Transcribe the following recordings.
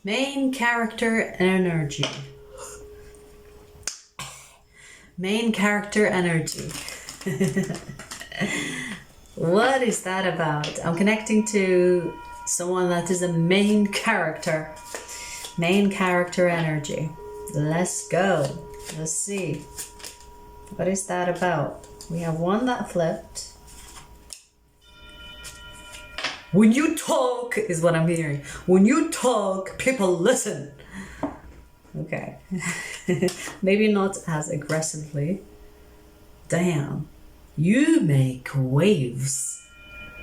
Main character energy. Main character energy. What is that about? I'm connecting to someone that is a main character. Main character energy. Let's go. Let's see. What is that about? We have one that flipped. When you talk, is what I'm hearing. When you talk, people listen. Okay. Maybe not as aggressively. Damn. You make waves.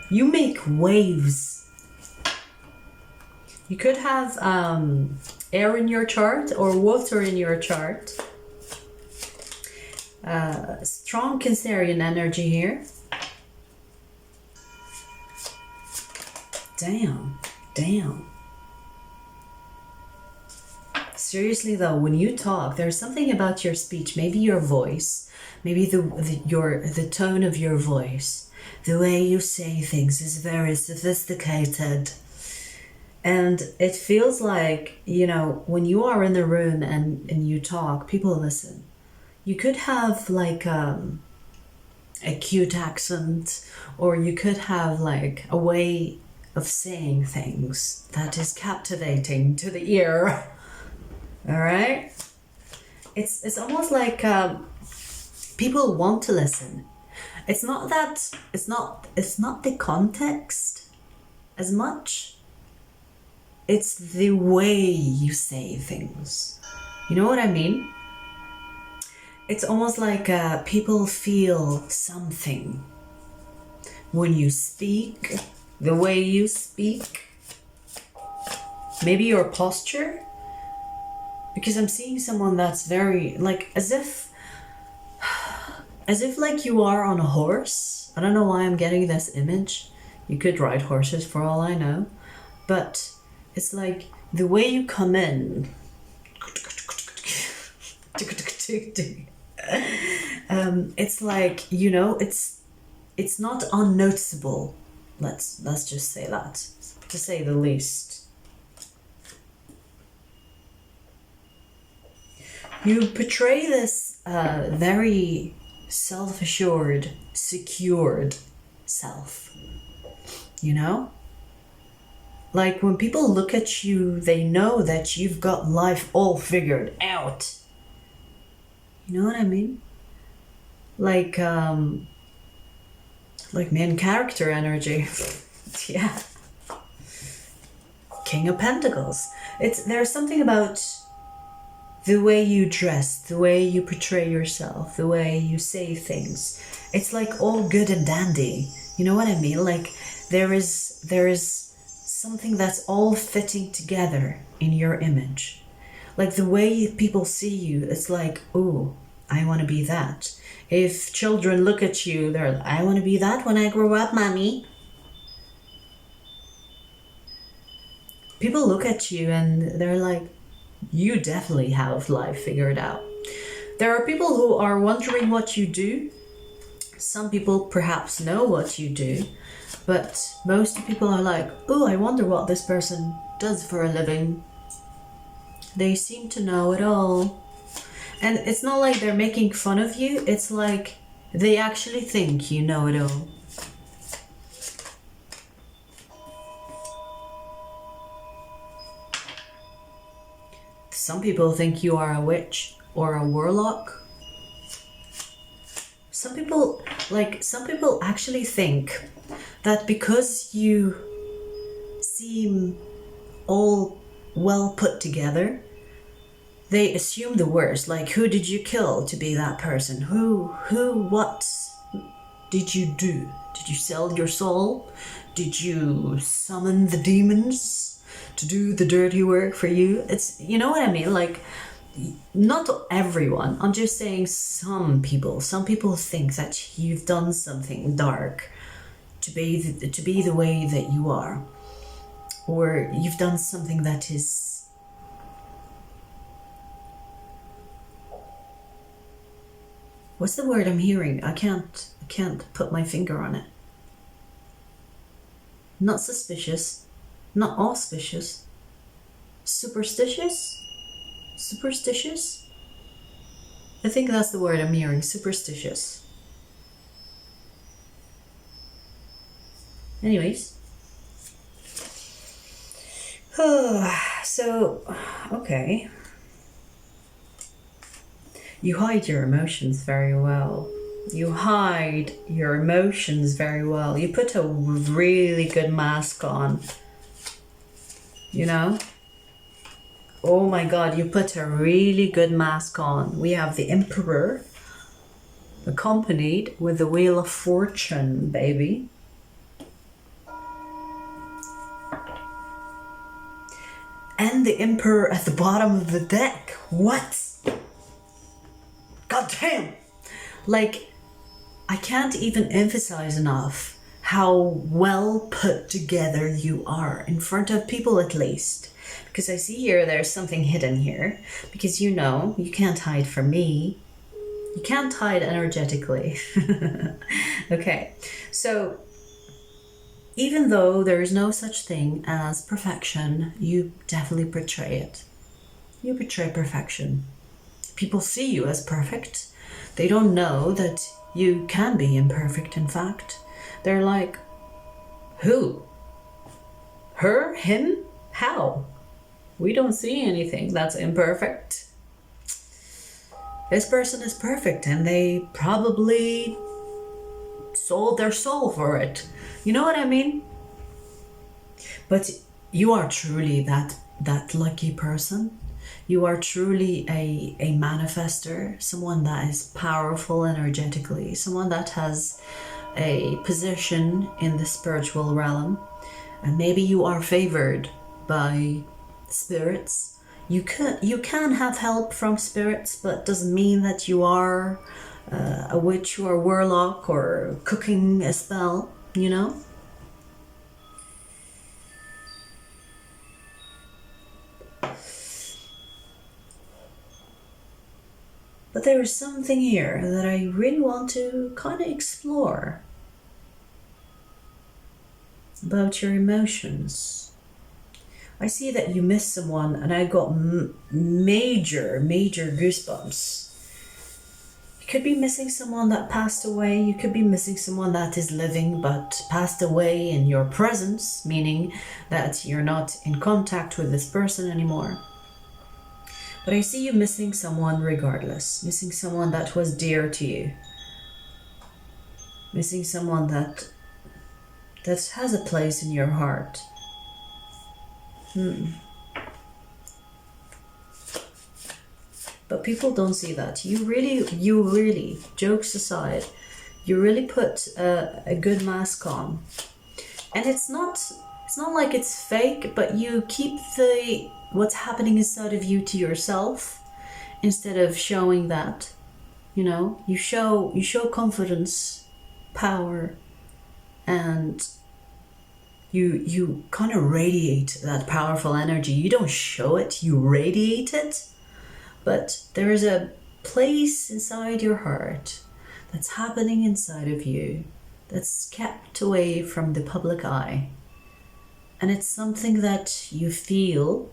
You make waves. You could have air in your chart or water in your chart. Strong Cancerian energy here. Damn. Seriously though, when you talk, there's something about your speech, maybe your voice, maybe the tone of your voice, the way you say things is very sophisticated. And it feels like, you know, when you are in the room and you talk, people listen. You could have like a cute accent, or you could have like a way of saying things that is captivating to the ear. All right, it's almost like people want to listen. It's not the context as much. It's the way you say things. You know what I mean? It's almost like people feel something when you speak, the way you speak, maybe your posture. Because I'm seeing someone that's very, like, as if like you are on a horse. I don't know why I'm getting this image. You could ride horses for all I know. But it's like the way you come in. It's like, you know, it's not unnoticeable. Let's just say that, to say the least. You portray this very self-assured, secured self, you know? Like when people look at you, they know that you've got life all figured out. You know what I mean? Like main character energy. Yeah. King of Pentacles. There's something about the way you dress, the way you portray yourself, the way you say things. It's like all good and dandy. You know what I mean? Like there is something that's all fitting together in your image. Like the way people see you, it's like, ooh, I want to be that. If children look at you, they're like, I want to be that when I grow up, mommy. People look at you and they're like, you definitely have life figured out. There are people who are wondering what you do. Some people perhaps know what you do, but most people are like, oh, I wonder what this person does for a living. They seem to know it all. And it's not like they're making fun of you. It's like they actually think you know it all. Some people think you are a witch or a warlock. Some people actually think that because you seem all well put together, they assume the worst. Like, who did you kill to be that person? What did you do? Did you sell your soul? Did you summon the demons to do the dirty work for you? It's, you know what I mean? Like, not everyone. I'm just saying some people. Some people think that you've done something dark to be the way that you are, or you've done something that is what's the word I'm hearing? I can't put my finger on it. Not suspicious, not auspicious. superstitious? Superstitious? I think that's the word I'm hearing, superstitious. Anyways. So, okay. You hide your emotions very well. You hide your emotions very well. You put a really good mask on. You know? Oh my God, you put a really good mask on. We have the Emperor accompanied with the Wheel of Fortune, baby. And the Emperor at the bottom of the deck. What? God damn! Like, I can't even emphasize enough how well put together you are, in front of people at least. Because I see here there's something hidden here. Because you know, you can't hide from me. You can't hide energetically. Okay, so even though there is no such thing as perfection, you definitely portray it. You portray perfection. People see you as perfect. They don't know that you can be imperfect, in fact. They're like, who? Her? Him? How? We don't see anything that's imperfect. This person is perfect and they probably sold their soul for it. You know what I mean? But you are truly that lucky person. You are truly a manifester, someone that is powerful energetically, someone that has a position in the spiritual realm. And maybe you are favored by spirits. You can have help from spirits, but doesn't mean that you are a witch or a warlock or cooking a spell, you know? But there is something here that I really want to kind of explore about your emotions. I see that you miss someone and I got major goosebumps. You could be missing someone that passed away. You could be missing someone that is living but passed away in your presence, meaning that you're not in contact with this person anymore. But I see you missing someone regardless, missing someone that was dear to you, missing someone that has a place in your heart. But people don't see that. You really, jokes aside, you really put a good mask on. And it's not like it's fake, but you keep what's happening inside of you to yourself instead of showing that. You know, you show confidence, power, and you kind of radiate that powerful energy. You don't show it, you radiate it. But there is a place inside your heart that's happening inside of you that's kept away from the public eye. And it's something that you feel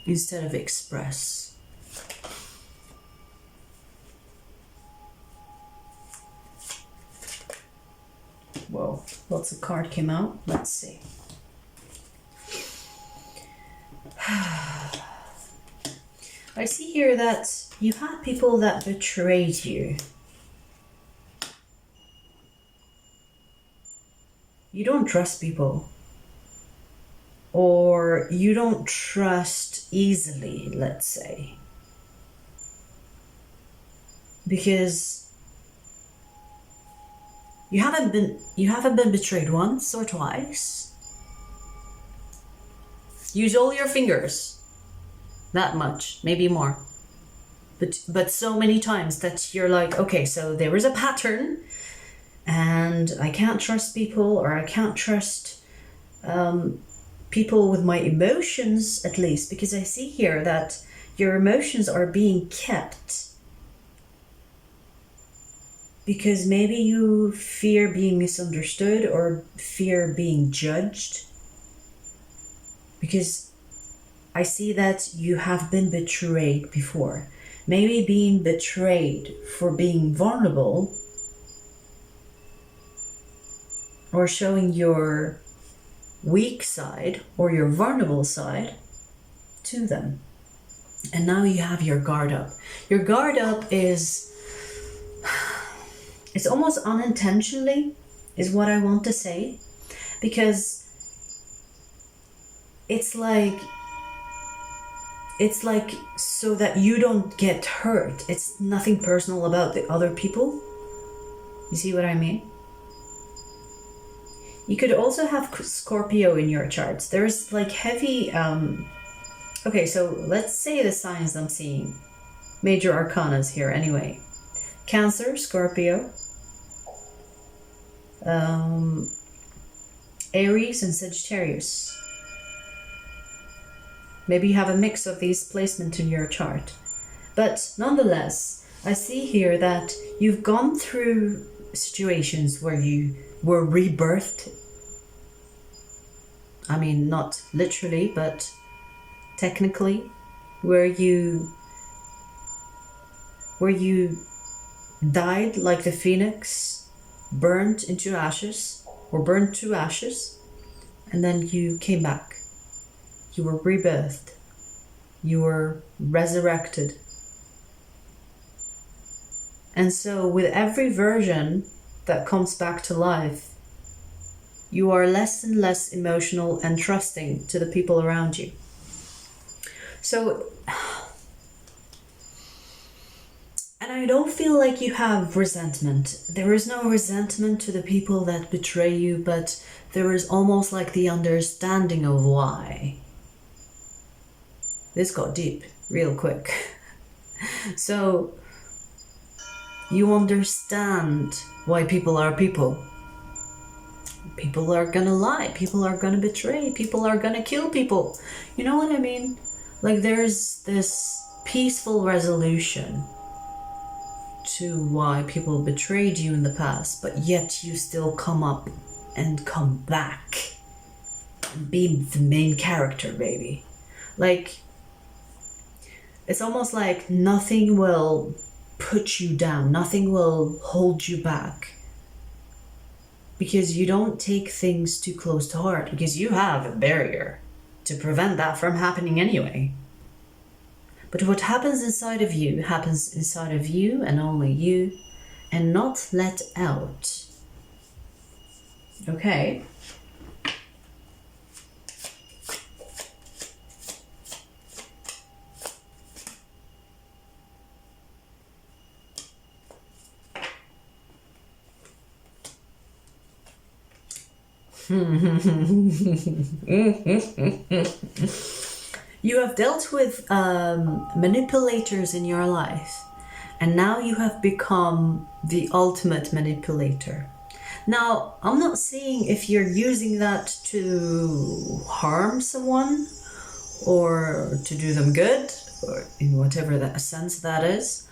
instead of express. Whoa, lots of cards came out. Let's see. I see here that you had people that betrayed you. You don't trust people. Or you don't trust easily, let's say. Because you haven't been betrayed once or twice. Use all your fingers. That much, maybe more. But so many times that you're like, okay, so there is a pattern and I can't trust people, or I can't trust people with my emotions, at least, because I see here that your emotions are being kept because maybe you fear being misunderstood or fear being judged, because I see that you have been betrayed before. Maybe being betrayed for being vulnerable or showing your weak side or your vulnerable side to them. And now you have your guard up. Your guard up is, it's almost unintentionally is what I want to say, because it's like so that you don't get hurt. It's nothing personal about the other people. You see what I mean? You could also have Scorpio in your charts. There's like heavy, okay, so let's say the signs I'm seeing. Major arcanas here anyway. Cancer, Scorpio, Aries and Sagittarius. Maybe you have a mix of these placements in your chart. But nonetheless, I see here that you've gone through situations where you were rebirthed. I mean, not literally, but technically, where you died like the phoenix, burned into ashes, or burned to ashes, and then you came back. You were rebirthed. You were resurrected. And so with every version that comes back to life, you are less and less emotional and trusting to the people around you. So, and I don't feel like you have resentment. There is no resentment to the people that betray you, but there is almost like the understanding of why. This got deep real quick. So, you understand why people are people. People are gonna lie, people are gonna betray, people are gonna kill people. You know what I mean? Like there's this peaceful resolution to why people betrayed you in the past, but yet you still come up and come back and be the main character, baby. Like, it's almost like nothing will put you down, nothing will hold you back, because you don't take things too close to heart, because you have a barrier to prevent that from happening anyway. But what happens inside of you happens inside of you and only you, and not let out. Okay? You have dealt with manipulators in your life, and now you have become the ultimate manipulator. Now, I'm not seeing if you're using that to harm someone or to do them good, or in whatever that sense that is.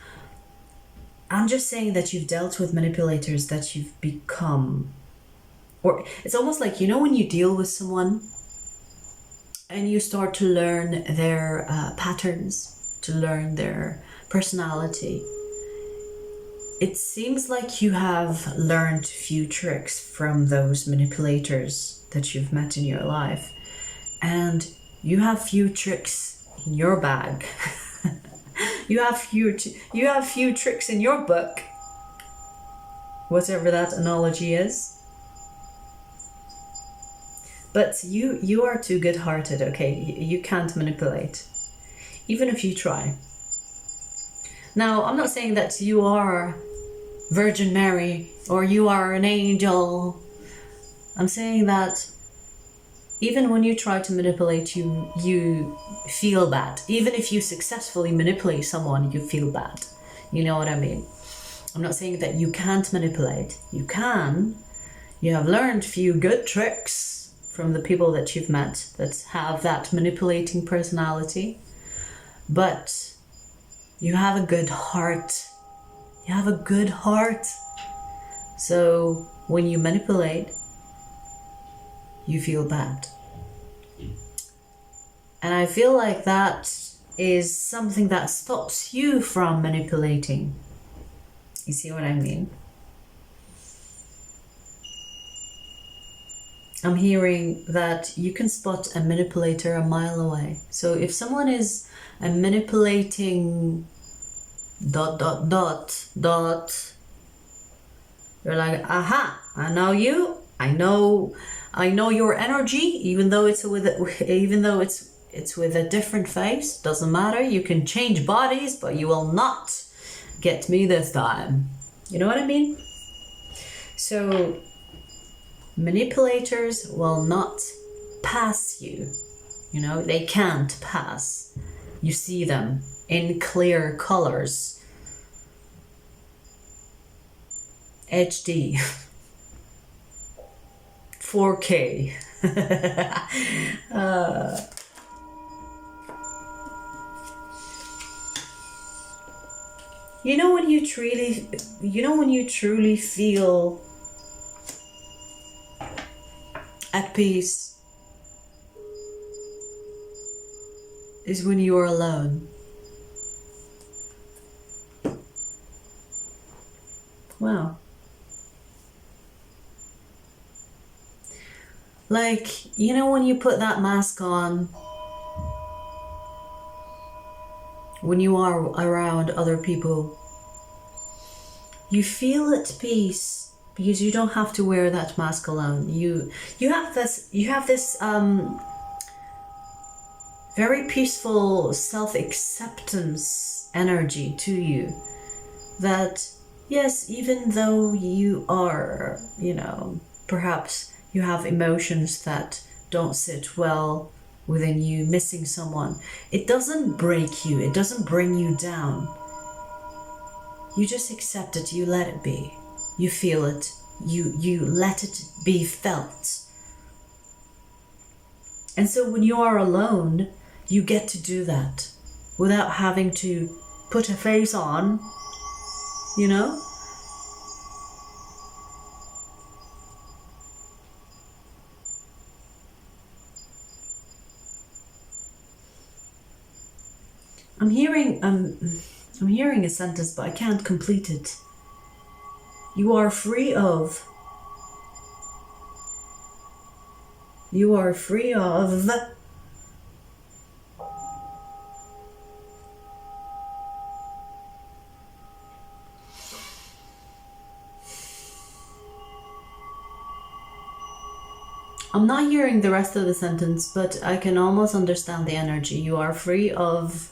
I'm just saying that you've dealt with manipulators, that you've become, or it's almost like, you know, when you deal with someone and you start to learn their patterns, to learn their personality. It seems like you have learned a few tricks from those manipulators that you've met in your life. And you have few tricks in your bag. you have few tricks in your book. Whatever that analogy is. But you are too good-hearted, okay? You can't manipulate, even if you try. Now, I'm not saying that you are Virgin Mary or you are an angel. I'm saying that even when you try to manipulate, you feel bad. Even if you successfully manipulate someone, you feel bad. You know what I mean? I'm not saying that you can't manipulate. You can. You have learned few good tricks from the people that you've met that have that manipulating personality. But you have a good heart. You have a good heart. So when you manipulate, you feel bad. And I feel like that is something that stops you from manipulating. You see what I mean? I'm hearing that you can spot a manipulator a mile away. So if someone is a manipulating ... you're like, aha, I know you. I know your energy, even though it's with a different face. Doesn't matter. You can change bodies, but you will not get me this time. You know what I mean? So manipulators will not pass you. You know, they can't pass. You see them in clear colors. HD. 4K. You know when you truly feel at peace is when you are alone. Wow. Like, you know when you put that mask on, when you are around other people, you feel at peace because you don't have to wear that mask alone. You have this very peaceful self-acceptance energy to you that, yes, even though you are, you know, perhaps you have emotions that don't sit well within you, missing someone, it doesn't break you, it doesn't bring you down. You just accept it, you let it be. You feel it, you let it be felt. And so when you are alone, you get to do that without having to put a face on, you know? I'm hearing a sentence, but I can't complete it. You are free of. I'm not hearing the rest of the sentence, but I can almost understand the energy. You are free of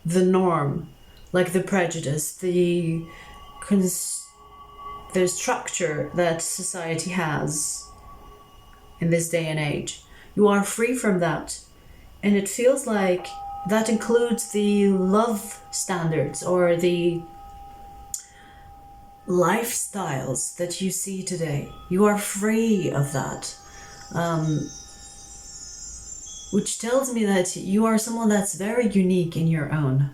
the norm, like the prejudice, the structure that society has in this day and age. You are free from that. And it feels like that includes the love standards or the lifestyles that you see today. You are free of that. Which tells me that you are someone that's very unique in your own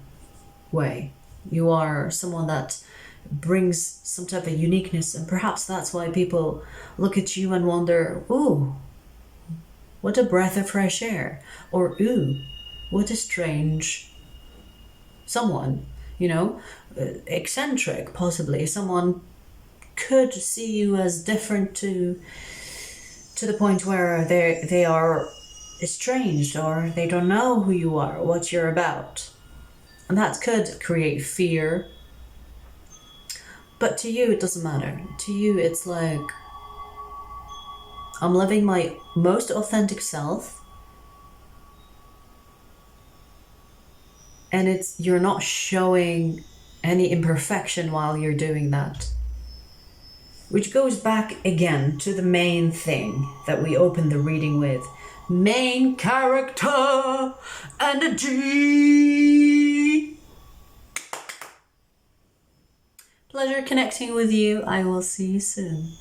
way. You are someone that brings some type of uniqueness, and perhaps that's why people look at you and wonder, ooh, what a breath of fresh air, or ooh, what a strange someone, you know, eccentric possibly. Someone could see you as different to the point where they are estranged, or they don't know who you are, what you're about. And that could create fear. But to you, it doesn't matter. To you, it's like, I'm living my most authentic self. And you're not showing any imperfection while you're doing that. Which goes back again to the main thing that we opened the reading with. Main character energy. Pleasure connecting with you. I will see you soon.